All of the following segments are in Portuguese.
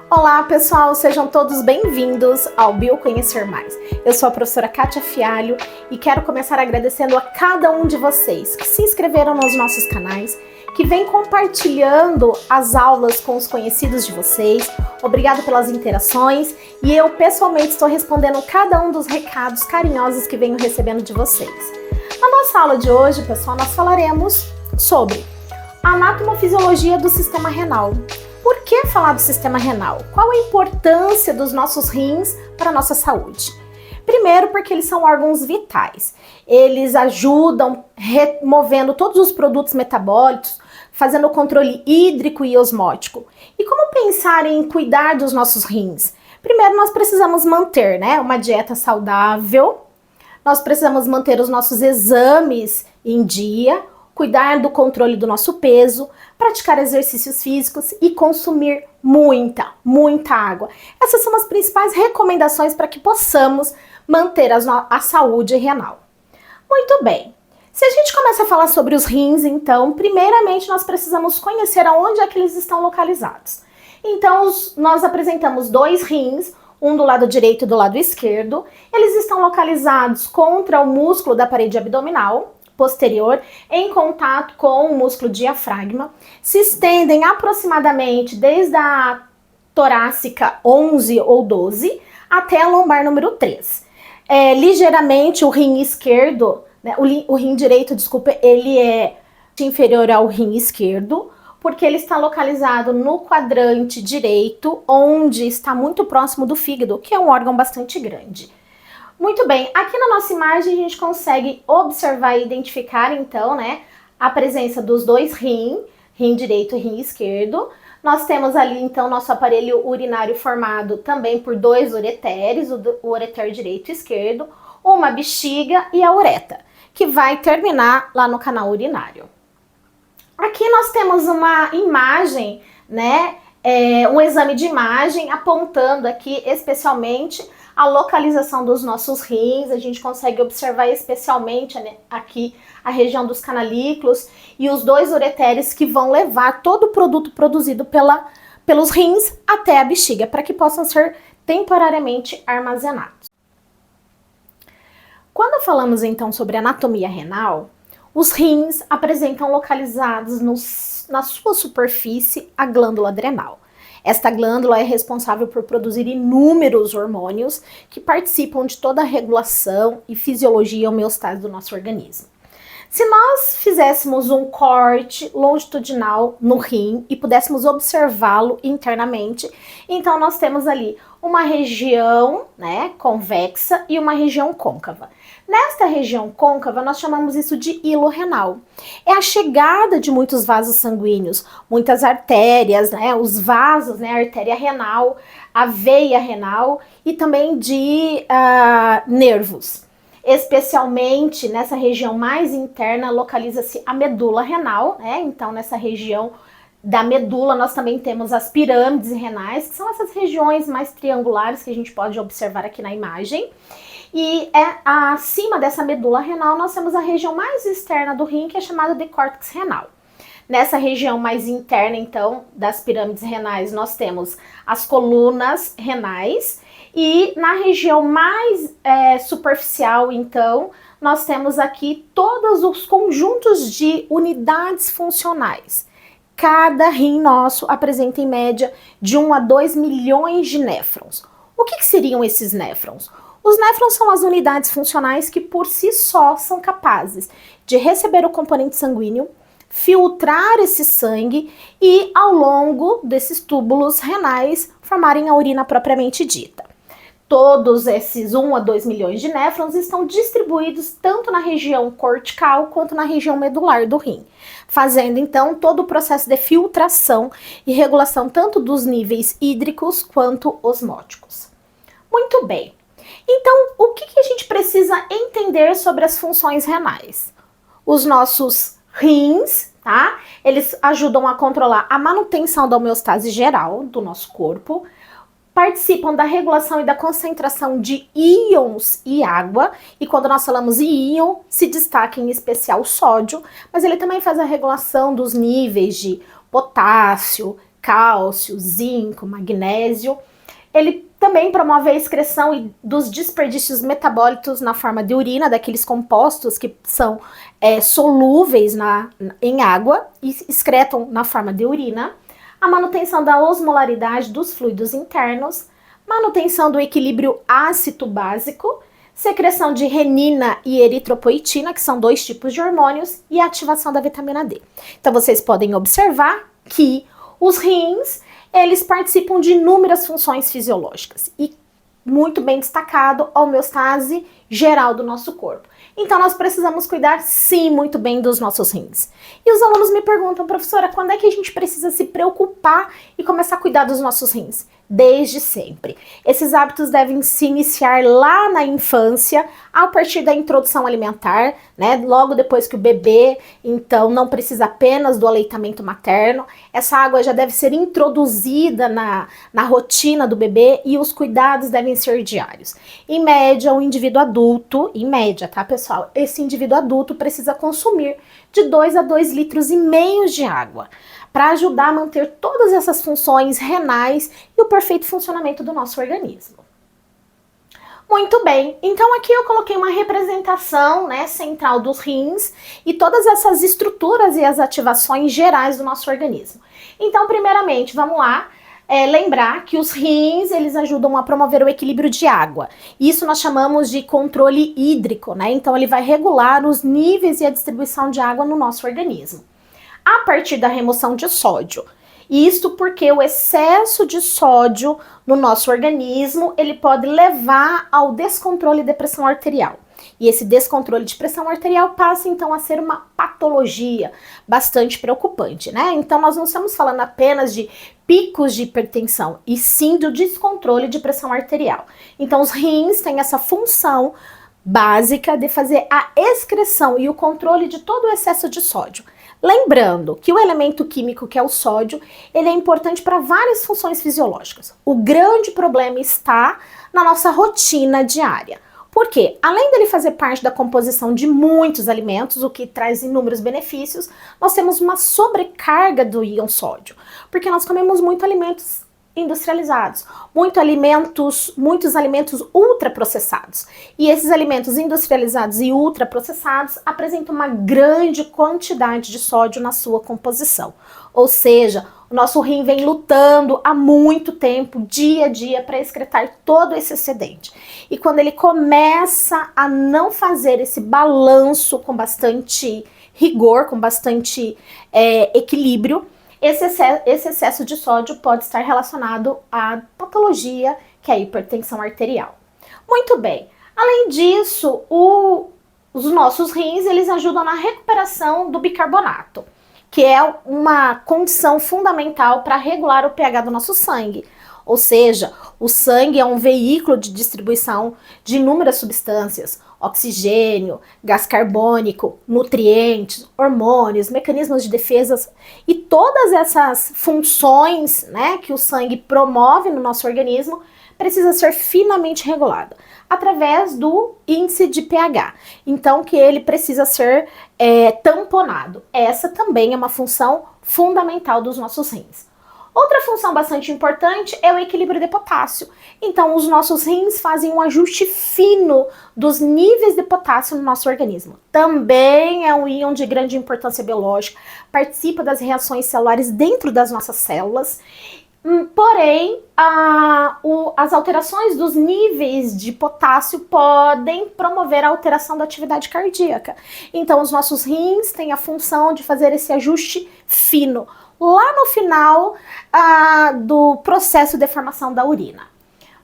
Olá pessoal, sejam todos bem-vindos ao Bioconhecer Mais. Eu sou a professora Kátia Fialho e quero começar agradecendo a cada um de vocês que se inscreveram nos nossos canais, que vem compartilhando as aulas com os conhecidos de vocês. Obrigado pelas interações e eu pessoalmente estou respondendo cada um dos recados carinhosos que venho recebendo de vocês. Na nossa aula de hoje, pessoal, nós falaremos sobre a anatomofisiologia do sistema renal. Por que falar do sistema renal? Qual a importância dos nossos rins para a nossa saúde? Primeiro, porque eles são órgãos vitais. Eles ajudam removendo todos os produtos metabólicos, fazendo o controle hídrico e osmótico. E como pensar em cuidar dos nossos rins? Primeiro, nós precisamos manter, uma dieta saudável. Nós precisamos manter os nossos exames em dia, cuidar do controle do nosso peso, praticar exercícios físicos e consumir muita água. Essas são as principais recomendações para que possamos manter a saúde renal. Muito bem. Se a gente começa a falar sobre os rins, então, primeiramente nós precisamos conhecer aonde é que eles estão localizados. Então, nós apresentamos dois rins, um do lado direito e do lado esquerdo. Eles estão localizados contra o músculo da parede abdominal posterior, em contato com o músculo diafragma, se estendem aproximadamente desde a torácica 11 ou 12 até a lombar número 3. Ligeiramente o rim esquerdo, o rim direito, desculpa, ele é inferior ao rim esquerdo, porque ele está localizado no quadrante direito, onde está muito próximo do fígado, que é um órgão bastante grande. Muito bem, aqui na nossa imagem a gente consegue observar e identificar então, a presença dos dois rim direito e rim esquerdo. Nós temos ali então nosso aparelho urinário formado também por dois ureteres, o ureter direito e esquerdo, uma bexiga e a uretra, que vai terminar lá no canal urinário. Aqui nós temos uma imagem, um exame de imagem apontando aqui especialmente a localização dos nossos rins. A gente consegue observar especialmente aqui a região dos canalículos e os dois ureteres que vão levar todo o produto produzido pelos rins até a bexiga, para que possam ser temporariamente armazenados. Quando falamos então sobre anatomia renal, os rins apresentam localizados na sua superfície a glândula adrenal. Esta glândula é responsável por produzir inúmeros hormônios que participam de toda a regulação e fisiologia e homeostase do nosso organismo. Se nós fizéssemos um corte longitudinal no rim e pudéssemos observá-lo internamente, então nós temos ali uma região convexa e uma região côncava. Nesta região côncava, nós chamamos isso de hilo renal. É a chegada de muitos vasos sanguíneos, muitas artérias, os vasos, a artéria renal, a veia renal e também de nervos. Especialmente nessa região mais interna localiza-se a medula renal, Então nessa região da medula nós também temos as pirâmides renais, que são essas regiões mais triangulares que a gente pode observar aqui na imagem. E acima dessa medula renal nós temos a região mais externa do rim, que é chamada de córtex renal. Nessa região mais interna, então, das pirâmides renais, nós temos as colunas renais. E na região mais superficial, então, nós temos aqui todos os conjuntos de unidades funcionais. Cada rim nosso apresenta em média de 1 a 2 milhões de néfrons. O que seriam esses néfrons? Os néfrons são as unidades funcionais que por si só são capazes de receber o componente sanguíneo, filtrar esse sangue e, ao longo desses túbulos renais, formarem a urina propriamente dita. Todos esses 1 a 2 milhões de néfrons estão distribuídos tanto na região cortical quanto na região medular do rim, fazendo então todo o processo de filtração e regulação tanto dos níveis hídricos quanto osmóticos. Muito bem. Então, o que a gente precisa entender sobre as funções renais? Os nossos rins, eles ajudam a controlar a manutenção da homeostase geral do nosso corpo, participam da regulação e da concentração de íons e água, e quando nós falamos em íon, se destaca em especial o sódio, mas ele também faz a regulação dos níveis de potássio, cálcio, zinco, magnésio. Ele também promove a excreção dos desperdícios metabólicos na forma de urina, daqueles compostos que são solúveis em água e excretam na forma de urina. A manutenção da osmolaridade dos fluidos internos, manutenção do equilíbrio ácido-básico, secreção de renina e eritropoetina, que são 2 tipos de hormônios, e ativação da vitamina D. Então vocês podem observar que os rins, eles participam de inúmeras funções fisiológicas e muito bem destacado a homeostase geral do nosso corpo. Então nós precisamos cuidar sim muito bem dos nossos rins. E os alunos me perguntam, professora, quando é que a gente precisa se preocupar e começar a cuidar dos nossos rins? Desde sempre. Esses hábitos devem se iniciar lá na infância, a partir da introdução alimentar, né? Logo depois que o bebê, então, não precisa apenas do aleitamento materno. Essa água já deve ser introduzida na rotina do bebê e os cuidados devem ser diários. Em média, o indivíduo adulto, em média, tá, pessoal? Esse indivíduo adulto precisa consumir de 2 a 2,5 litros de água, para ajudar a manter todas essas funções renais e o perfeito funcionamento do nosso organismo. Muito bem, então aqui eu coloquei uma representação, né, central dos rins e todas essas estruturas e as ativações gerais do nosso organismo. Então, primeiramente, vamos lá, lembrar que os rins, eles ajudam a promover o equilíbrio de água. Isso nós chamamos de controle hídrico, né? Então ele vai regular os níveis e a distribuição de água no nosso organismo a partir da remoção de sódio. Isto porque o excesso de sódio no nosso organismo, ele pode levar ao descontrole de pressão arterial. E esse descontrole de pressão arterial passa então a ser uma patologia bastante preocupante, né? Então nós não estamos falando apenas de picos de hipertensão, e sim do descontrole de pressão arterial. Então os rins têm essa função básica de fazer a excreção e o controle de todo o excesso de sódio. Lembrando que o elemento químico, que é o sódio, ele é importante para várias funções fisiológicas. O grande problema está na nossa rotina diária. Por quê? Além dele fazer parte da composição de muitos alimentos, o que traz inúmeros benefícios, nós temos uma sobrecarga do íon sódio, porque nós comemos muitos alimentos industrializados, muitos alimentos ultraprocessados. E esses alimentos industrializados e ultraprocessados apresentam uma grande quantidade de sódio na sua composição. Ou seja, o nosso rim vem lutando há muito tempo, dia a dia, para excretar todo esse excedente. E quando ele começa a não fazer esse balanço com bastante rigor, com bastante equilíbrio, esse excesso de sódio pode estar relacionado à patologia, que é a hipertensão arterial. Muito bem. Além disso, os nossos rins, eles ajudam na recuperação do bicarbonato, que é uma condição fundamental para regular o pH do nosso sangue. Ou seja, o sangue é um veículo de distribuição de inúmeras substâncias, oxigênio, gás carbônico, nutrientes, hormônios, mecanismos de defesa e todas essas funções, né, que o sangue promove no nosso organismo precisa ser finamente regulada através do índice de pH. Então, que ele precisa ser tamponado. Essa também é uma função fundamental dos nossos rins. Outra função bastante importante é o equilíbrio de potássio. Então, os nossos rins fazem um ajuste fino dos níveis de potássio no nosso organismo. Também é um íon de grande importância biológica, participa das reações celulares dentro das nossas células. Porém, as alterações dos níveis de potássio podem promover a alteração da atividade cardíaca. Então, os nossos rins têm a função de fazer esse ajuste fino lá no final do processo de formação da urina.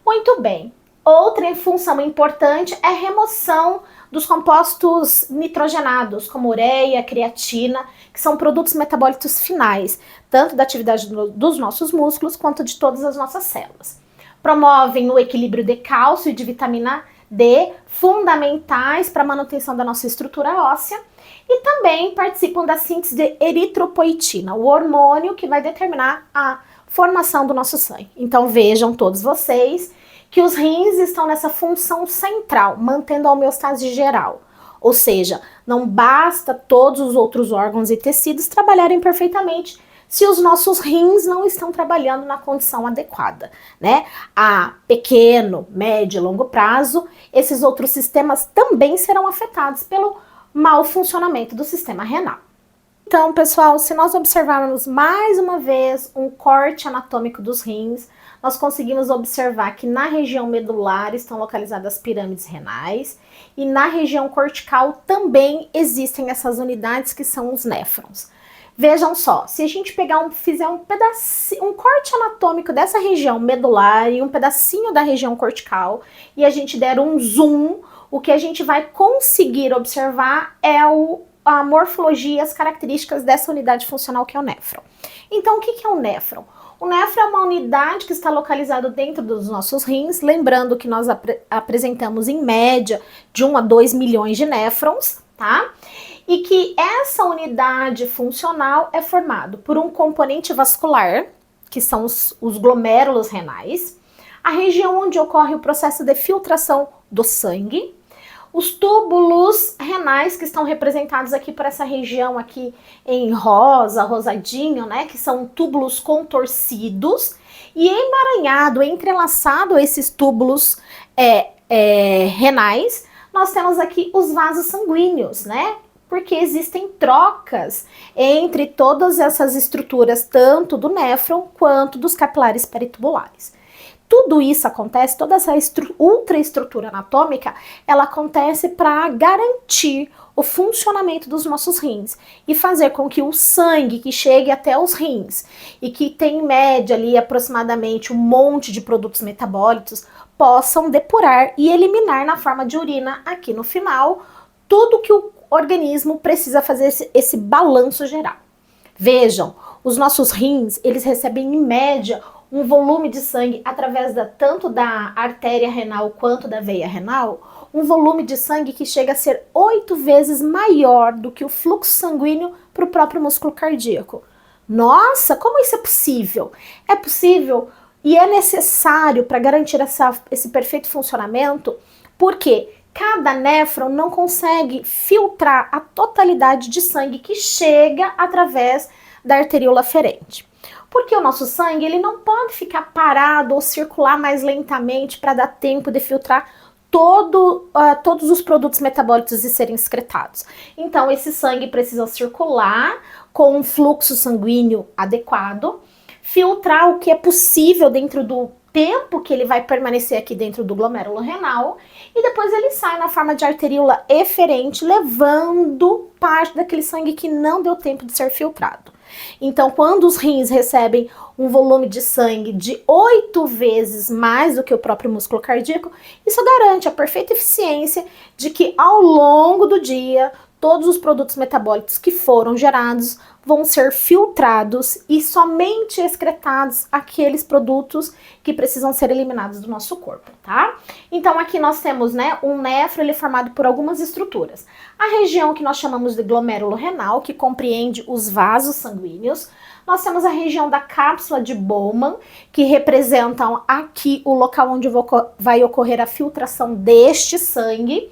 Muito bem. Outra função importante é a remoção dos compostos nitrogenados, como ureia, creatina, que são produtos metabólicos finais, tanto da atividade dos nossos músculos quanto de todas as nossas células. Promovem o equilíbrio de cálcio e de vitamina D, fundamentais para a manutenção da nossa estrutura óssea, e também participam da síntese de eritropoetina, o hormônio que vai determinar a formação do nosso sangue. Então vejam todos vocês que os rins estão nessa função central, mantendo a homeostase geral. Ou seja, não basta todos os outros órgãos e tecidos trabalharem perfeitamente se os nossos rins não estão trabalhando na condição adequada, né? A pequeno, médio e longo prazo, esses outros sistemas também serão afetados pelo mau funcionamento do sistema renal. Então, pessoal, se nós observarmos mais uma vez um corte anatômico dos rins, nós conseguimos observar que na região medular estão localizadas as pirâmides renais e na região cortical também existem essas unidades que são os néfrons. Vejam só, se a gente fizer um corte anatômico dessa região medular e um pedacinho da região cortical e a gente der um zoom, o que a gente vai conseguir observar é a morfologia e as características dessa unidade funcional que é o néfron. Então, o que é o néfron? O néfron é uma unidade que está localizada dentro dos nossos rins, lembrando que nós apresentamos em média de 1 a 2 milhões de néfrons, tá? E que essa unidade funcional é formada por um componente vascular, que são os glomérulos renais, a região onde ocorre o processo de filtração do sangue, os túbulos renais que estão representados aqui por essa região aqui em rosa, rosadinho, né, que são túbulos contorcidos, e emaranhado, entrelaçado a esses túbulos renais, nós temos aqui os vasos sanguíneos, né, porque existem trocas entre todas essas estruturas, tanto do néfron quanto dos capilares peritubulares. Tudo isso acontece, toda essa ultraestrutura anatômica, ela acontece para garantir o funcionamento dos nossos rins e fazer com que o sangue que chegue até os rins e que tem em média ali aproximadamente um monte de produtos metabólicos possam depurar e eliminar na forma de urina aqui no final tudo que o organismo precisa fazer esse balanço geral. Vejam, os nossos rins, eles recebem em média um volume de sangue através tanto da artéria renal quanto da veia renal, um volume de sangue que chega a ser 8 vezes maior do que o fluxo sanguíneo para o próprio músculo cardíaco. Nossa, como isso é possível? É possível e é necessário para garantir esse perfeito funcionamento, porque cada néfron não consegue filtrar a totalidade de sangue que chega através da arteríola aferente. Porque o nosso sangue ele não pode ficar parado ou circular mais lentamente para dar tempo de filtrar todos os produtos metabólicos e serem excretados. Então, esse sangue precisa circular com um fluxo sanguíneo adequado, filtrar o que é possível dentro do tempo que ele vai permanecer aqui dentro do glomérulo renal e depois ele sai na forma de arteríola eferente, levando parte daquele sangue que não deu tempo de ser filtrado. Então, quando os rins recebem um volume de sangue de 8 vezes mais do que o próprio músculo cardíaco, isso garante a perfeita eficiência de que ao longo do dia, todos os produtos metabólicos que foram gerados vão ser filtrados e somente excretados aqueles produtos que precisam ser eliminados do nosso corpo, tá? Então aqui nós temos, né, um néfron, ele é formado por algumas estruturas. A região que nós chamamos de glomérulo renal, que compreende os vasos sanguíneos. Nós temos a região da cápsula de Bowman, que representam aqui o local onde vai ocorrer a filtração deste sangue.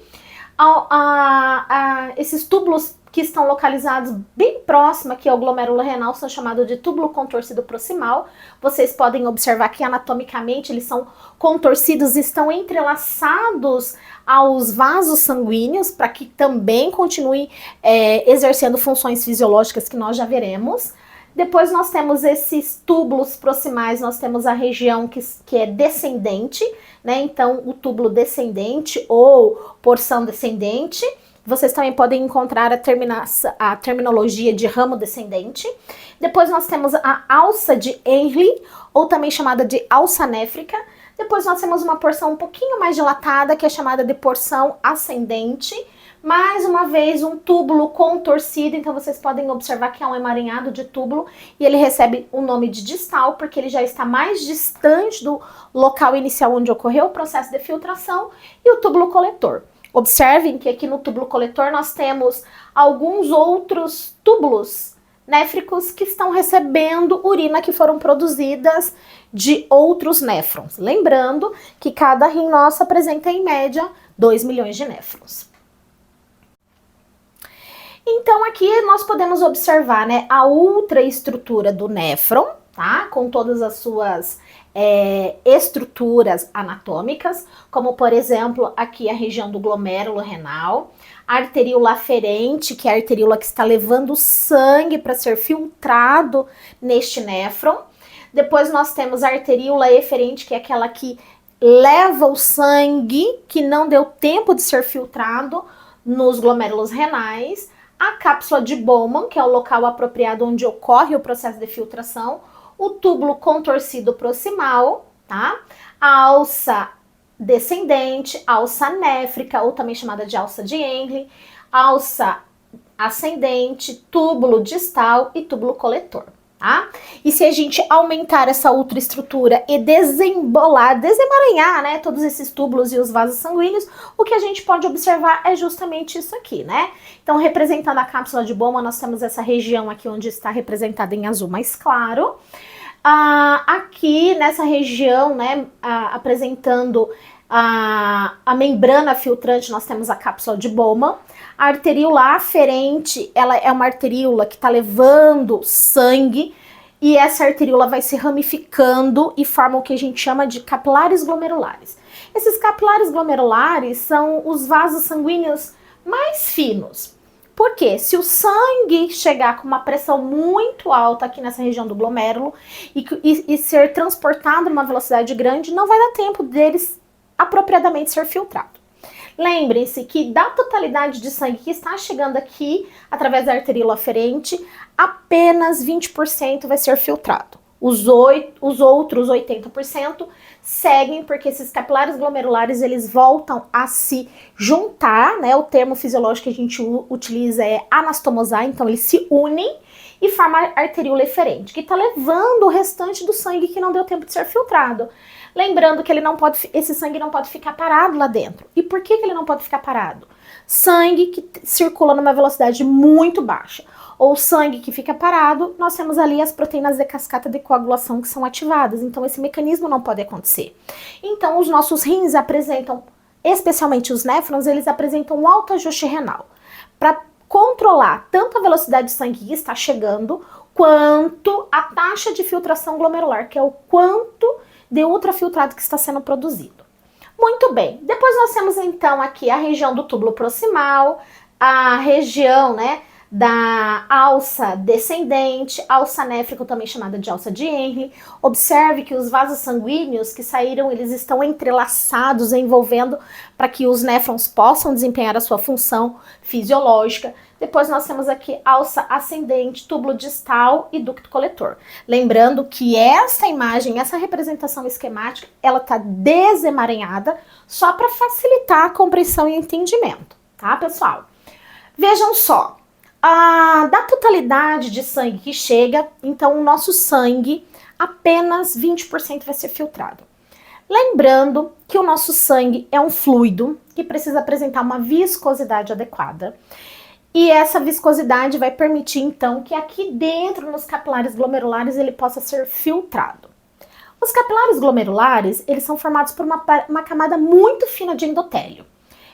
Esses túbulos que estão localizados bem próximo aqui ao glomérulo renal são chamados de túbulo contorcido proximal. Vocês podem observar que anatomicamente eles são contorcidos e estão entrelaçados aos vasos sanguíneos para que também continuem exercendo funções fisiológicas que nós já veremos. Depois nós temos esses túbulos proximais, nós temos a região que é descendente, né? Então o túbulo descendente ou porção descendente. Vocês também podem encontrar a terminologia de ramo descendente. Depois nós temos a alça de Ehrlich, ou também chamada de alça néfrica. Depois nós temos uma porção um pouquinho mais dilatada, que é chamada de porção ascendente. Mais uma vez, um túbulo contorcido, então vocês podem observar que é um emaranhado de túbulo e ele recebe o nome de distal, porque ele já está mais distante do local inicial onde ocorreu o processo de filtração, e o túbulo coletor. Observem que aqui no túbulo coletor nós temos alguns outros túbulos néfricos que estão recebendo urina que foram produzidas de outros néfrons. Lembrando que cada rim nosso apresenta em média 2 milhões de néfrons. Então aqui nós podemos observar, né, a ultraestrutura do néfron, tá? Com todas as suas estruturas anatômicas, como por exemplo aqui a região do glomérulo renal, a arteríola aferente, que é a arteríola que está levando o sangue para ser filtrado neste néfron. Depois nós temos a arteríola eferente, que é aquela que leva o sangue que não deu tempo de ser filtrado nos glomérulos renais. A cápsula de Bowman, que é o local apropriado onde ocorre o processo de filtração. O túbulo contorcido proximal, tá? A alça descendente, alça néfrica, ou também chamada de alça de Henle, alça ascendente, túbulo distal e túbulo coletor, tá? E se a gente aumentar essa ultraestrutura e desemaranhar, né, todos esses túbulos e os vasos sanguíneos, o que a gente pode observar é justamente isso aqui, né? Então, representando a cápsula de Bowman, nós temos essa região aqui onde está representada em azul mais claro. Aqui nessa região, né, apresentando a membrana filtrante, nós temos a cápsula de Bowman. A arteríola aferente, ela é uma arteríola que está levando sangue, e essa arteríola vai se ramificando e forma o que a gente chama de capilares glomerulares. Esses capilares glomerulares são os vasos sanguíneos mais finos. Por quê? Se o sangue chegar com uma pressão muito alta aqui nessa região do glomérulo e ser transportado a uma velocidade grande, não vai dar tempo deles apropriadamente ser filtrado. Lembrem-se que da totalidade de sangue que está chegando aqui, através da arteríola aferente, apenas 20% vai ser filtrado. Os outros 80% seguem, porque esses capilares glomerulares, eles voltam a se juntar, né? O termo fisiológico que a gente utiliza é anastomosar, então eles se unem e formam a arteríola eferente, que está levando o restante do sangue que não deu tempo de ser filtrado. Lembrando que esse sangue não pode ficar parado lá dentro. E por que ele não pode ficar parado? Sangue que circula numa velocidade muito baixa, ou sangue que fica parado, nós temos ali as proteínas de cascata de coagulação que são ativadas. Então esse mecanismo não pode acontecer. Então os nossos rins apresentam, especialmente os néfrons, eles apresentam um alto ajuste renal para controlar tanto a velocidade de sangue que está chegando, quanto a taxa de filtração glomerular, que é o quanto de ultrafiltrado que está sendo produzido. Muito bem, depois nós temos então aqui a região do túbulo proximal, a região, né, da alça descendente, alça néfrica, também chamada de alça de Henle. Observe que os vasos sanguíneos que saíram, eles estão entrelaçados, envolvendo para que os néfrons possam desempenhar a sua função fisiológica. Depois nós temos aqui alça ascendente, túbulo distal e ducto coletor. Lembrando que essa imagem, essa representação esquemática, ela está desemaranhada só para facilitar a compreensão e entendimento, tá, pessoal? Vejam só. Da totalidade de sangue que chega, então o nosso sangue, apenas 20% vai ser filtrado. Lembrando que o nosso sangue é um fluido que precisa apresentar uma viscosidade adequada. E essa viscosidade vai permitir, então, que aqui dentro, nos capilares glomerulares, ele possa ser filtrado. Os capilares glomerulares, eles são formados por uma camada muito fina de endotélio.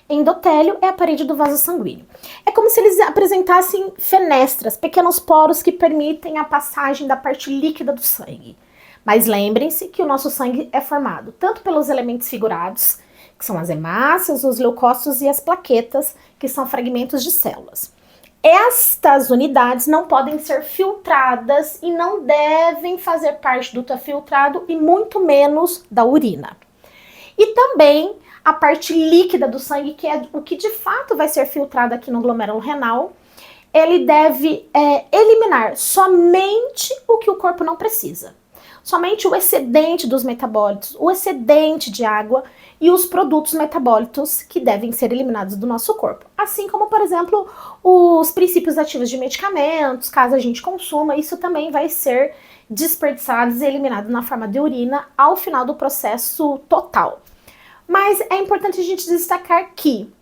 Endotélio é a parede do vaso sanguíneo. É como se eles apresentassem fenestras, pequenos poros que permitem a passagem da parte líquida do sangue. Mas lembrem-se que o nosso sangue é formado tanto pelos elementos figurados, que são as hemácias, os leucócitos e as plaquetas, que são fragmentos de células. Estas unidades não podem ser filtradas e não devem fazer parte do ultrafiltrado e muito menos da urina. E também a parte líquida do sangue, que é o que de fato vai ser filtrado aqui no glomérulo renal, ele deve eliminar somente o que o corpo não precisa. Somente o excedente dos metabólitos, o excedente de água e os produtos metabólitos que devem ser eliminados do nosso corpo. Assim como, por exemplo, os princípios ativos de medicamentos, caso a gente consuma, isso também vai ser desperdiçado e eliminado na forma de urina ao final do processo total. Mas é importante a gente destacar que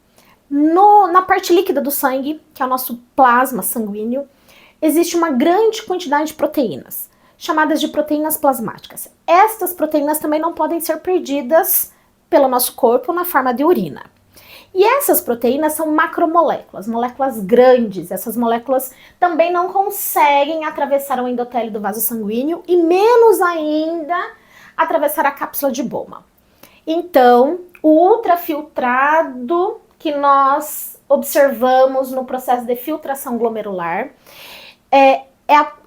na parte líquida do sangue, que é o nosso plasma sanguíneo, existe uma grande quantidade de proteínas, chamadas de proteínas plasmáticas. Estas proteínas também não podem ser perdidas pelo nosso corpo na forma de urina. E essas proteínas são macromoléculas, moléculas grandes. Essas moléculas também não conseguem atravessar o endotélio do vaso sanguíneo e menos ainda atravessar a cápsula de Bowman. Então, o ultrafiltrado que nós observamos no processo de filtração glomerular,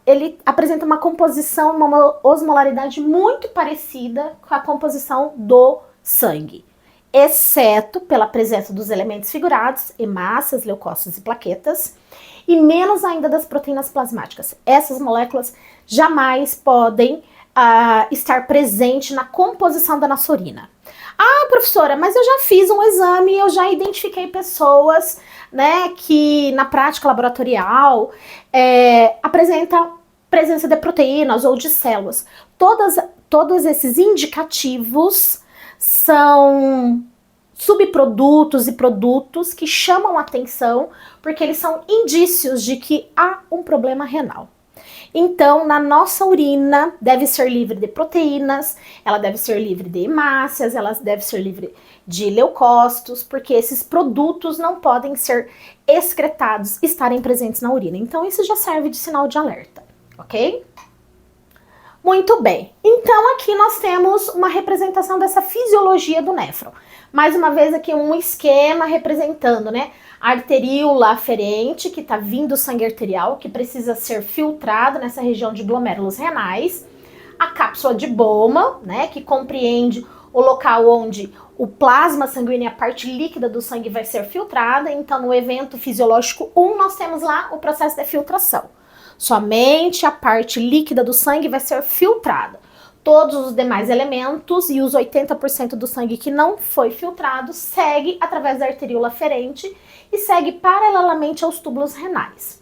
ele apresenta uma composição, uma osmolaridade muito parecida com a composição do sangue, exceto pela presença dos elementos figurados, hemácias, leucócitos e plaquetas, e menos ainda das proteínas plasmáticas. Essas moléculas jamais podem estar presentes na composição da nossa urina. Ah, professora, mas eu já fiz um exame e eu já identifiquei pessoas, né, que na prática laboratorial apresenta presença de proteínas ou de células. Todos esses indicativos são subprodutos e produtos que chamam atenção porque eles são indícios de que há um problema renal. Então, na nossa urina deve ser livre de proteínas, ela deve ser livre de hemácias, ela deve ser livre de leucócitos, porque esses produtos não podem ser excretados, estarem presentes na urina. Então, isso já serve de sinal de alerta, ok? Muito bem. Então, aqui nós temos uma representação dessa fisiologia do néfron. Mais uma vez aqui um esquema representando, né, a arteríola aferente, que está vindo o sangue arterial, que precisa ser filtrado nessa região de glomérulos renais. A cápsula de Bowman, né, que compreende o local onde o plasma sanguíneo, a parte líquida do sangue, vai ser filtrada. Então, no evento fisiológico 1, nós temos lá o processo de filtração. Somente a parte líquida do sangue vai ser filtrada. Todos os demais elementos e os 80% do sangue que não foi filtrado segue através da arteríola aferente e segue paralelamente aos túbulos renais.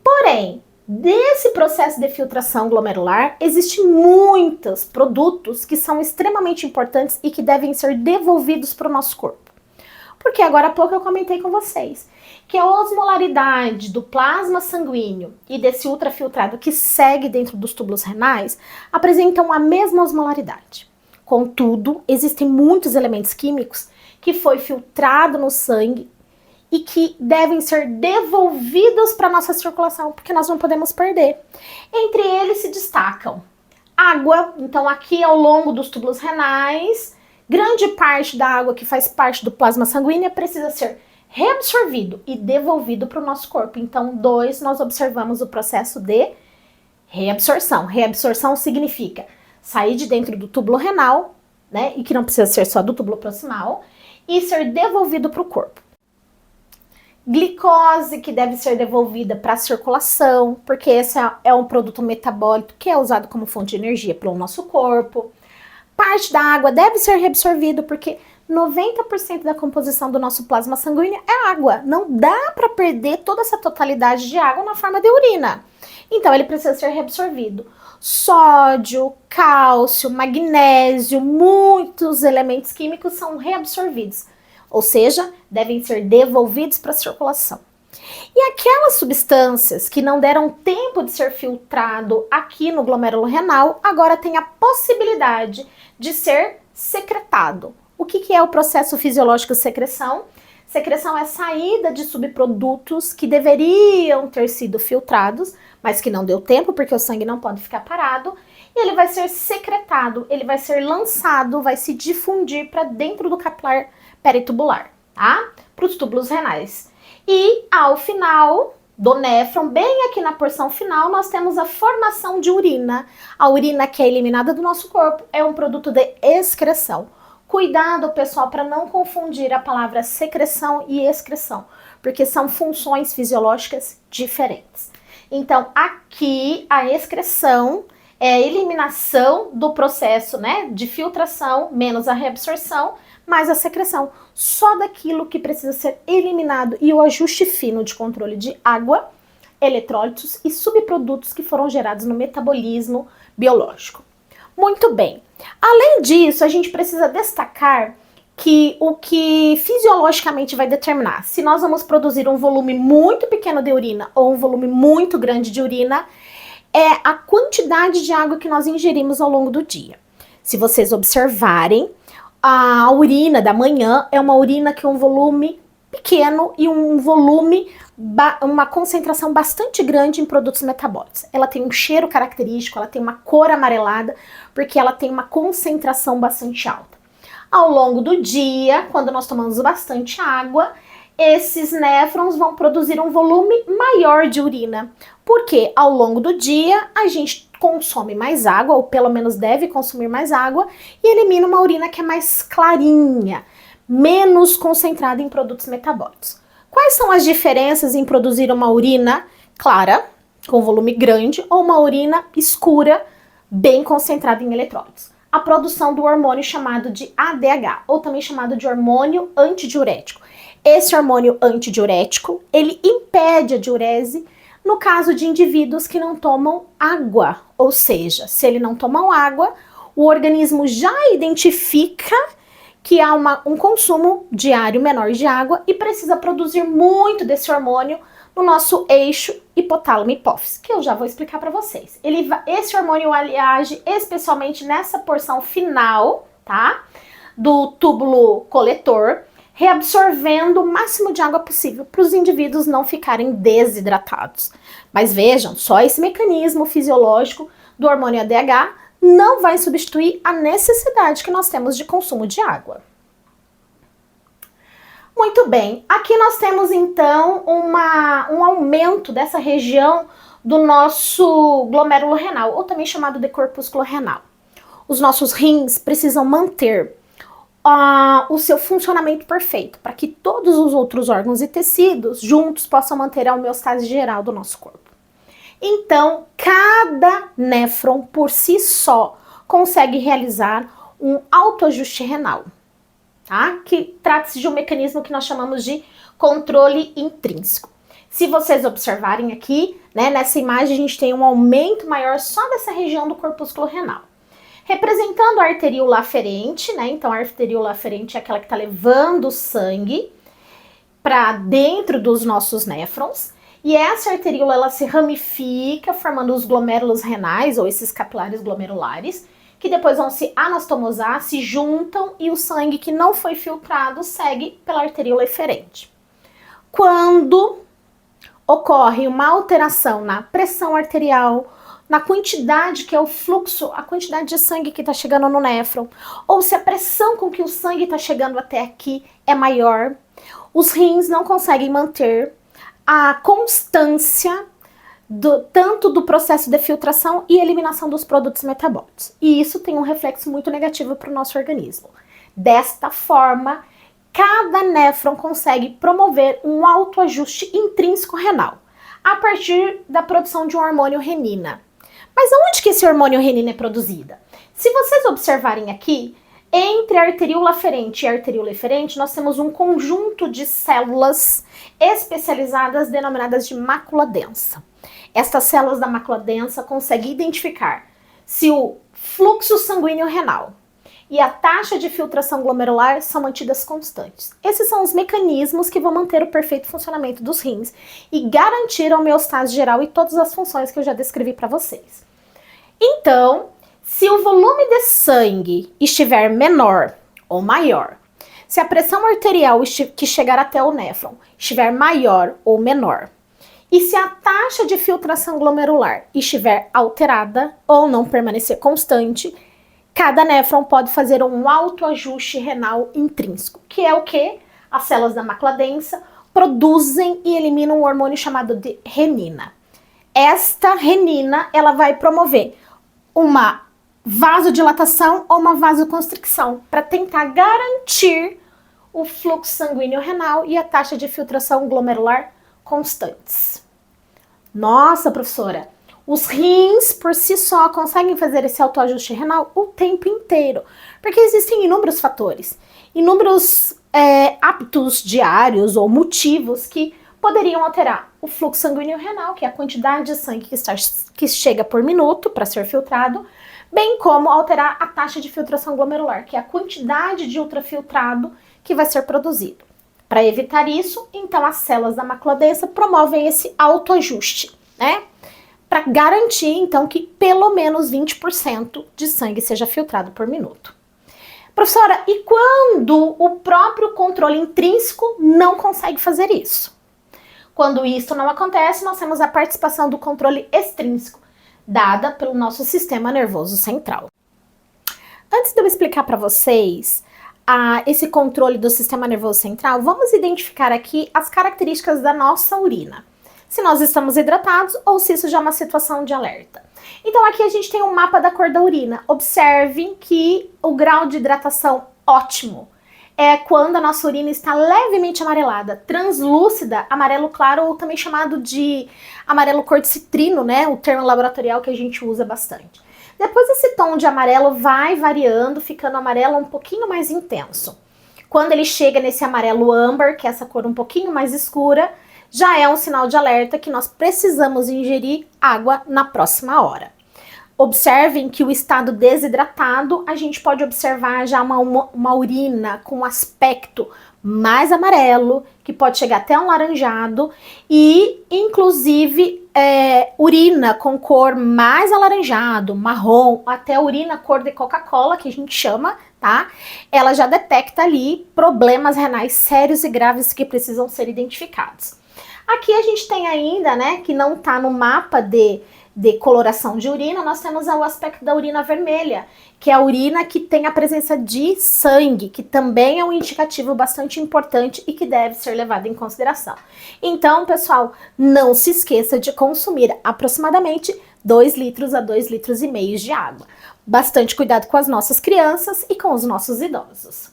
Porém, desse processo de filtração glomerular, existem muitos produtos que são extremamente importantes e que devem ser devolvidos para o nosso corpo. Porque agora há pouco eu comentei com vocês que a osmolaridade do plasma sanguíneo e desse ultrafiltrado que segue dentro dos túbulos renais apresentam a mesma osmolaridade. Contudo, existem muitos elementos químicos que foi filtrado no sangue e que devem ser devolvidos para a nossa circulação, porque nós não podemos perder. Entre eles se destacam água, então aqui ao longo dos túbulos renais, grande parte da água que faz parte do plasma sanguíneo precisa ser reabsorvido e devolvido para o nosso corpo. Então, 2, nós observamos o processo de reabsorção. Reabsorção significa sair de dentro do túbulo renal, né, e que não precisa ser só do túbulo proximal, e ser devolvido para o corpo. Glicose, que deve ser devolvida para a circulação, porque esse é um produto metabólico que é usado como fonte de energia pelo nosso corpo. Parte da água deve ser reabsorvida, porque 90% da composição do nosso plasma sanguíneo é água. Não dá para perder toda essa totalidade de água na forma de urina. Então, ele precisa ser reabsorvido. Sódio, cálcio, magnésio, muitos elementos químicos são reabsorvidos. Ou seja, devem ser devolvidos para a circulação. E aquelas substâncias que não deram tempo de ser filtrado aqui no glomérulo renal, agora tem a possibilidade de ser secretado. O que é o processo fisiológico de secreção? Secreção é saída de subprodutos que deveriam ter sido filtrados, mas que não deu tempo, porque o sangue não pode ficar parado, e ele vai ser secretado, ele vai ser lançado, vai se difundir para dentro do capilar peritubular, tá? Para os túbulos renais. E ao final do néfron, bem aqui na porção final, nós temos a formação de urina. A urina que é eliminada do nosso corpo é um produto de excreção. Cuidado, pessoal, para não confundir a palavra secreção e excreção, porque são funções fisiológicas diferentes. Então, aqui a excreção é a eliminação do processo, né, de filtração, menos a reabsorção, mais a secreção, só daquilo que precisa ser eliminado e o ajuste fino de controle de água, eletrólitos e subprodutos que foram gerados no metabolismo biológico. Muito bem. Além disso, a gente precisa destacar que o que fisiologicamente vai determinar se nós vamos produzir um volume muito pequeno de urina ou um volume muito grande de urina é a quantidade de água que nós ingerimos ao longo do dia. Se vocês observarem, a urina da manhã é uma urina que é um volume pequeno e um volume, uma concentração bastante grande em produtos metabólicos. Ela tem um cheiro característico, ela tem uma cor amarelada, porque ela tem uma concentração bastante alta. Ao longo do dia, quando nós tomamos bastante água, esses néfrons vão produzir um volume maior de urina, porque ao longo do dia a gente consome mais água, ou pelo menos deve consumir mais água, e elimina uma urina que é mais clarinha, menos concentrada em produtos metabólicos. Quais são as diferenças em produzir uma urina clara, com volume grande, ou uma urina escura, bem concentrada em eletrólitos? A produção do hormônio chamado de ADH, ou também chamado de hormônio antidiurético. Esse hormônio antidiurético, ele impede a diurese no caso de indivíduos que não tomam água, ou seja, se ele não tomam água, o organismo já identifica que há um consumo diário menor de água e precisa produzir muito desse hormônio no nosso eixo hipotálamo-hipófise, que eu já vou explicar para vocês. Esse hormônio age especialmente nessa porção final, tá? Do túbulo coletor, reabsorvendo o máximo de água possível para os indivíduos não ficarem desidratados. Mas vejam, só esse mecanismo fisiológico do hormônio ADH não vai substituir a necessidade que nós temos de consumo de água. Muito bem, aqui nós temos então um aumento dessa região do nosso glomérulo renal, ou também chamado de corpúsculo renal. Os nossos rins precisam manter o seu funcionamento perfeito, para que todos os outros órgãos e tecidos juntos possam manter a homeostase geral do nosso corpo. Então, cada néfron por si só consegue realizar um autoajuste renal, tá? Que trata-se de um mecanismo que nós chamamos de controle intrínseco. Se vocês observarem aqui, né, nessa imagem a gente tem um aumento maior só dessa região do corpúsculo renal. Representando a arteríola aferente, né? Então a arteríola aferente é aquela que está levando o sangue para dentro dos nossos néfrons. E essa arteríola, ela se ramifica, formando os glomérulos renais, ou esses capilares glomerulares, que depois vão se anastomosar, se juntam, e o sangue que não foi filtrado segue pela arteríola eferente. Quando ocorre uma alteração na pressão arterial, na quantidade que é o fluxo, a quantidade de sangue que está chegando no néfron, ou se a pressão com que o sangue está chegando até aqui é maior, os rins não conseguem manter a constância tanto do processo de filtração e eliminação dos produtos metabólicos. E isso tem um reflexo muito negativo para o nosso organismo. Desta forma, cada néfron consegue promover um autoajuste intrínseco renal, a partir da produção de um hormônio renina. Mas aonde que esse hormônio renina é produzida? Se vocês observarem aqui, entre a arteríola aferente e a arteríola eferente, nós temos um conjunto de células especializadas denominadas de mácula densa. Estas células da mácula densa conseguem identificar se o fluxo sanguíneo renal e a taxa de filtração glomerular são mantidas constantes. Esses são os mecanismos que vão manter o perfeito funcionamento dos rins e garantir a homeostase geral e todas as funções que eu já descrevi para vocês. Então, se o volume de sangue estiver menor ou maior, se a pressão arterial que chegar até o néfron estiver maior ou menor, e se a taxa de filtração glomerular estiver alterada ou não permanecer constante, cada néfron pode fazer um autoajuste renal intrínseco, que é o que as células da mácula densa produzem e eliminam um hormônio chamado de renina. Esta renina, ela vai promover uma vasodilatação ou uma vasoconstricção para tentar garantir o fluxo sanguíneo renal e a taxa de filtração glomerular constantes. Nossa, professora, os rins por si só conseguem fazer esse autoajuste renal o tempo inteiro, porque existem inúmeros fatores, inúmeros hábitos diários ou motivos que poderiam alterar o fluxo sanguíneo renal, que é a quantidade de sangue que chega por minuto para ser filtrado, bem como alterar a taxa de filtração glomerular, que é a quantidade de ultrafiltrado que vai ser produzido. Para evitar isso, então as células da mácula densa promovem esse autoajuste, né? Para garantir, então, que pelo menos 20% de sangue seja filtrado por minuto. Professora, e quando o próprio controle intrínseco não consegue fazer isso? Quando isso não acontece, nós temos a participação do controle extrínseco, dada pelo nosso sistema nervoso central. Antes de eu explicar para vocês esse controle do sistema nervoso central, vamos identificar aqui as características da nossa urina. Se nós estamos hidratados ou se isso já é uma situação de alerta. Então aqui a gente tem um mapa da cor da urina. Observem que o grau de hidratação ótimo é quando a nossa urina está levemente amarelada, translúcida, amarelo claro, ou também chamado de amarelo cor de citrino, né? O termo laboratorial que a gente usa bastante. Depois esse tom de amarelo vai variando, ficando amarelo um pouquinho mais intenso. Quando ele chega nesse amarelo âmbar, que é essa cor um pouquinho mais escura, já é um sinal de alerta que nós precisamos ingerir água na próxima hora. Observem que o estado desidratado, a gente pode observar já uma urina com um aspecto mais amarelo, que pode chegar até um laranjado, e inclusive urina com cor mais alaranjado, marrom, até urina cor de Coca-Cola, que a gente chama, tá? Ela já detecta ali problemas renais sérios e graves que precisam ser identificados. Aqui a gente tem ainda, né, que não tá no mapa de coloração de urina, nós temos o aspecto da urina vermelha, que é a urina que tem a presença de sangue, que também é um indicativo bastante importante e que deve ser levado em consideração. Então, pessoal, não se esqueça de consumir aproximadamente 2 litros a 2,5 litros de água. Bastante cuidado com as nossas crianças e com os nossos idosos.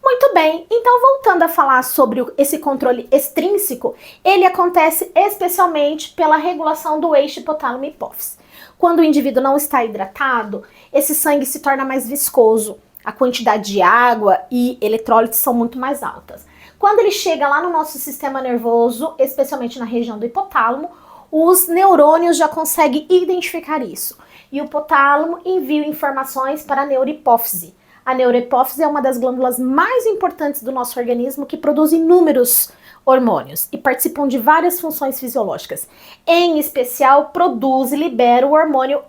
Muito bem, então voltando a falar sobre esse controle extrínseco, ele acontece especialmente pela regulação do eixo hipotálamo-hipófise. Quando o indivíduo não está hidratado, esse sangue se torna mais viscoso, a quantidade de água e eletrólitos são muito mais altas. Quando ele chega lá no nosso sistema nervoso, especialmente na região do hipotálamo, os neurônios já conseguem identificar isso. E o hipotálamo envia informações para a neurohipófise. A neurohipófise é uma das glândulas mais importantes do nosso organismo que produz inúmeros hormônios e participam de várias funções fisiológicas. Em especial, produz e libera o hormônio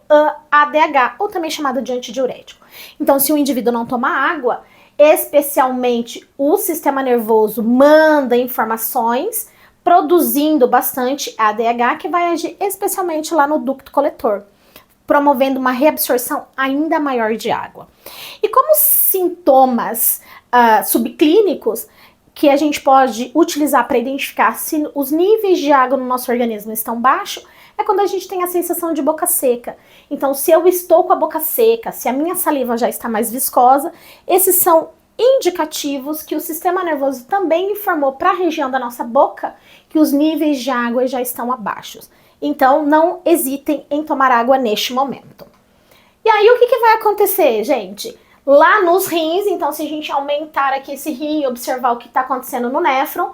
ADH, ou também chamado de antidiurético. Então, se o indivíduo não toma água, especialmente o sistema nervoso manda informações produzindo bastante ADH, que vai agir especialmente lá no ducto coletor, promovendo uma reabsorção ainda maior de água. E como sintomas subclínicos que a gente pode utilizar para identificar se os níveis de água no nosso organismo estão baixos, é quando a gente tem a sensação de boca seca. Então, se eu estou com a boca seca, se a minha saliva já está mais viscosa, esses são indicativos que o sistema nervoso também informou para a região da nossa boca que os níveis de água já estão abaixo. Então, não hesitem em tomar água neste momento. E aí, o que vai acontecer, gente? Lá nos rins, então, se a gente aumentar aqui esse rim e observar o que está acontecendo no néfron,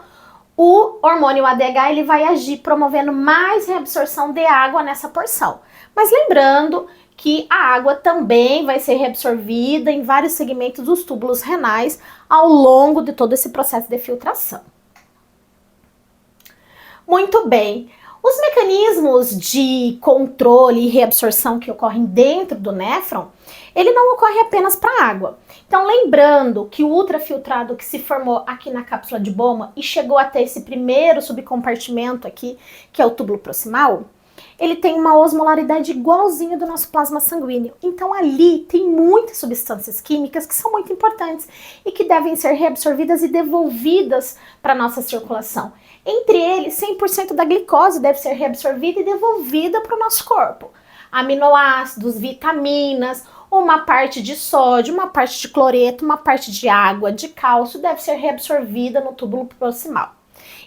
o hormônio ADH ele vai agir promovendo mais reabsorção de água nessa porção. Mas lembrando que a água também vai ser reabsorvida em vários segmentos dos túbulos renais ao longo de todo esse processo de filtração. Muito bem. Os mecanismos de controle e reabsorção que ocorrem dentro do néfron, ele não ocorre apenas para a água. Então, lembrando que o ultrafiltrado que se formou aqui na cápsula de Bowman e chegou até esse primeiro subcompartimento aqui, que é o túbulo proximal, ele tem uma osmolaridade igualzinha do nosso plasma sanguíneo. Então, ali tem muitas substâncias químicas que são muito importantes e que devem ser reabsorvidas e devolvidas para a nossa circulação. Entre eles, 100% da glicose deve ser reabsorvida e devolvida para o nosso corpo. Aminoácidos, vitaminas, uma parte de sódio, uma parte de cloreto, uma parte de água, de cálcio deve ser reabsorvida no túbulo proximal.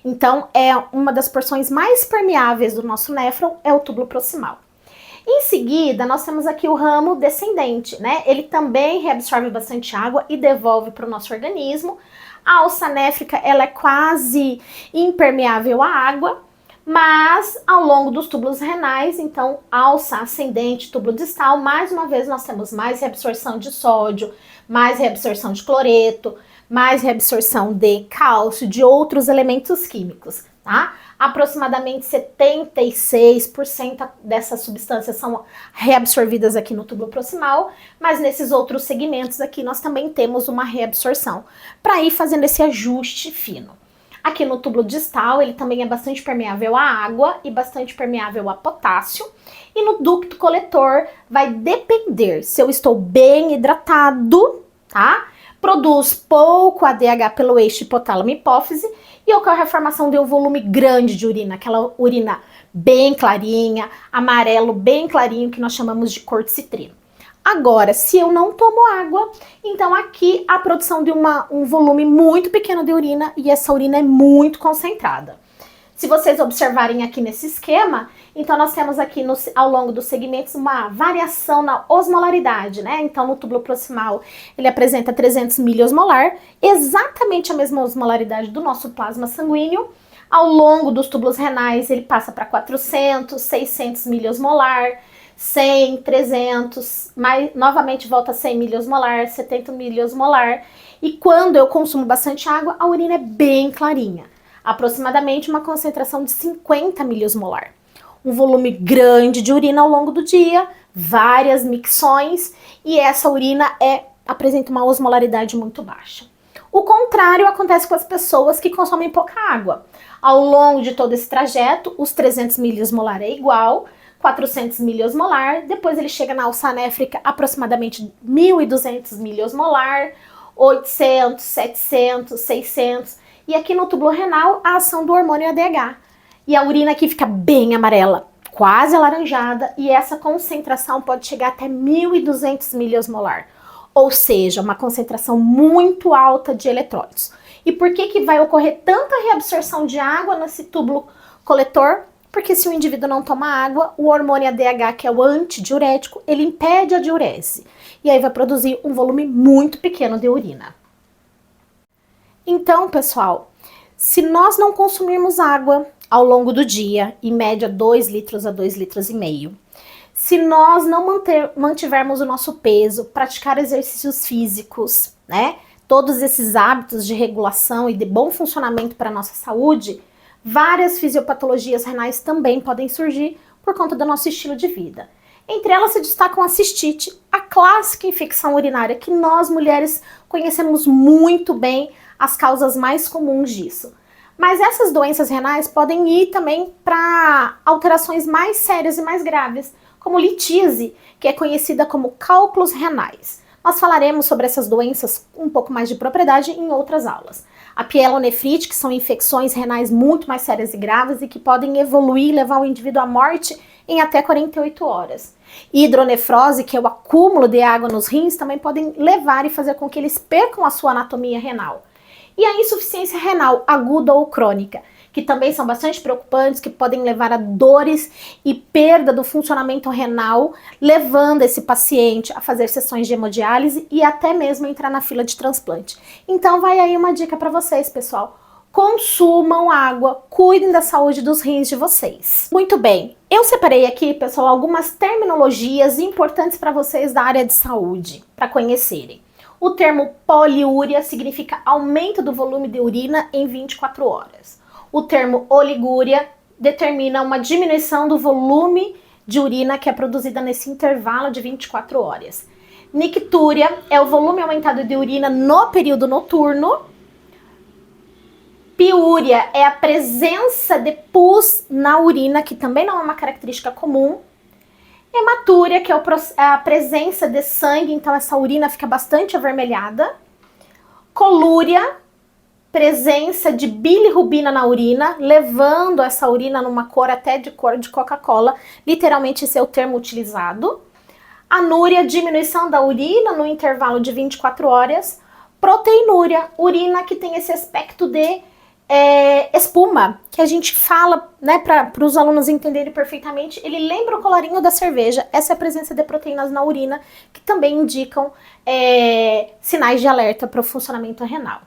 Então, é uma das porções mais permeáveis do nosso néfron, é o túbulo proximal. Em seguida, nós temos aqui o ramo descendente, né? Ele também reabsorve bastante água e devolve para o nosso organismo. A alça néfrica, ela é quase impermeável à água, mas ao longo dos túbulos renais, então, alça ascendente, túbulo distal, mais uma vez nós temos mais reabsorção de sódio, mais reabsorção de cloreto, mais reabsorção de cálcio, de outros elementos químicos, tá? tá? Aproximadamente 76% dessas substâncias são reabsorvidas aqui no túbulo proximal, mas nesses outros segmentos aqui nós também temos uma reabsorção, para ir fazendo esse ajuste fino. Aqui no túbulo distal, ele também é bastante permeável à água e bastante permeável a potássio. E no ducto coletor vai depender se eu estou bem hidratado, tá? Produz pouco ADH pelo eixo hipotálamo-hipófise e ocorre a formação de um volume grande de urina, aquela urina bem clarinha, amarelo bem clarinho, que nós chamamos de cor de citrino. Agora, se eu não tomo água, então aqui a produção de um volume muito pequeno de urina e essa urina é muito concentrada. Se vocês observarem aqui nesse esquema, então nós temos aqui ao longo dos segmentos uma variação na osmolaridade, né? Então no túbulo proximal ele apresenta 300 miliosmolar, exatamente a mesma osmolaridade do nosso plasma sanguíneo. Ao longo dos túbulos renais ele passa para 400, 600 miliosmolar, 100, 300, novamente volta a 100 miliosmolar, 70 miliosmolar. E quando eu consumo bastante água, a urina é bem clarinha. Aproximadamente uma concentração de 50 miliosmolar. Um volume grande de urina ao longo do dia, várias micções, e essa urina apresenta uma osmolaridade muito baixa. O contrário acontece com as pessoas que consomem pouca água. Ao longo de todo esse trajeto, os 300 miliosmolar é igual, 400 miliosmolar, depois ele chega na alça anéfrica aproximadamente 1.200 miliosmolar, 800, 700, 600, e aqui no túbulo renal a ação do hormônio ADH. E a urina aqui fica bem amarela, quase alaranjada, e essa concentração pode chegar até 1.200 miliosmolar, ou seja, uma concentração muito alta de eletrólitos. E por que vai ocorrer tanta reabsorção de água nesse túbulo coletor? Porque se o indivíduo não toma água, o hormônio ADH, que é o antidiurético, ele impede a diurese. E aí vai produzir um volume muito pequeno de urina. Então, pessoal, se nós não consumirmos água ao longo do dia, em média 2 litros a 2,5 litros, se nós não mantivermos o nosso peso, praticar exercícios físicos, né? Todos esses hábitos de regulação e de bom funcionamento para a nossa saúde, várias fisiopatologias renais também podem surgir por conta do nosso estilo de vida. Entre elas se destacam a cistite, a clássica infecção urinária, que nós mulheres conhecemos muito bem as causas mais comuns disso. Mas essas doenças renais podem ir também para alterações mais sérias e mais graves, como litise, que é conhecida como cálculos renais. Nós falaremos sobre essas doenças com um pouco mais de propriedade em outras aulas. A pielonefrite, que são infecções renais muito mais sérias e graves e que podem evoluir e levar o indivíduo à morte em até 48 horas. Hidronefrose, que é o acúmulo de água nos rins, também podem levar e fazer com que eles percam a sua anatomia renal. E a insuficiência renal aguda ou crônica, que também são bastante preocupantes, que podem levar a dores e perda do funcionamento renal, levando esse paciente a fazer sessões de hemodiálise e até mesmo entrar na fila de transplante. Então vai aí uma dica para vocês, pessoal. Consumam água, cuidem da saúde dos rins de vocês. Muito bem, eu separei aqui, pessoal, algumas terminologias importantes para vocês da área de saúde, para conhecerem. O termo poliúria significa aumento do volume de urina em 24 horas. O termo oligúria determina uma diminuição do volume de urina que é produzida nesse intervalo de 24 horas. Nictúria é o volume aumentado de urina no período noturno. Piúria é a presença de pus na urina, que também não é uma característica comum. Hematúria, que é a presença de sangue, então essa urina fica bastante avermelhada. Colúria, presença de bilirrubina na urina, levando essa urina numa cor até de cor de Coca-Cola. Literalmente esse é o termo utilizado. Anúria, diminuição da urina no intervalo de 24 horas. Proteinúria, urina que tem esse aspecto de espuma, que a gente fala, né, para os alunos entenderem perfeitamente, ele lembra o colorinho da cerveja. Essa é a presença de proteínas na urina, que também indicam sinais de alerta para o funcionamento renal.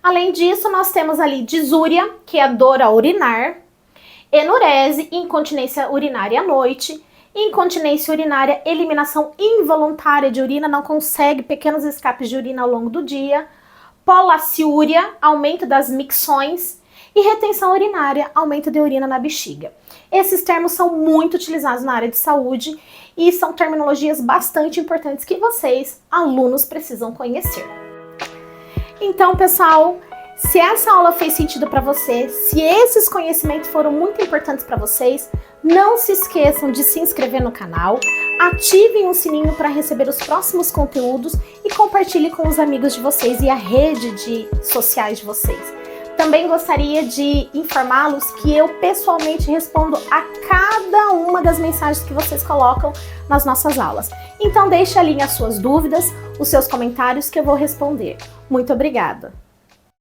Além disso, nós temos ali disúria, que é a dor ao urinar, enurese, incontinência urinária à noite, incontinência urinária, eliminação involuntária de urina, não consegue pequenos escapes de urina ao longo do dia, polaciúria, aumento das micções, e retenção urinária, aumento de urina na bexiga. Esses termos são muito utilizados na área de saúde e são terminologias bastante importantes que vocês, alunos, precisam conhecer. Então, pessoal, se essa aula fez sentido para você, se esses conhecimentos foram muito importantes para vocês, não se esqueçam de se inscrever no canal, ativem o sininho para receber os próximos conteúdos e compartilhe com os amigos de vocês e a rede de sociais de vocês. Também gostaria de informá-los que eu pessoalmente respondo a cada uma das mensagens que vocês colocam nas nossas aulas. Então deixe ali as suas dúvidas, os seus comentários que eu vou responder. Muito obrigada!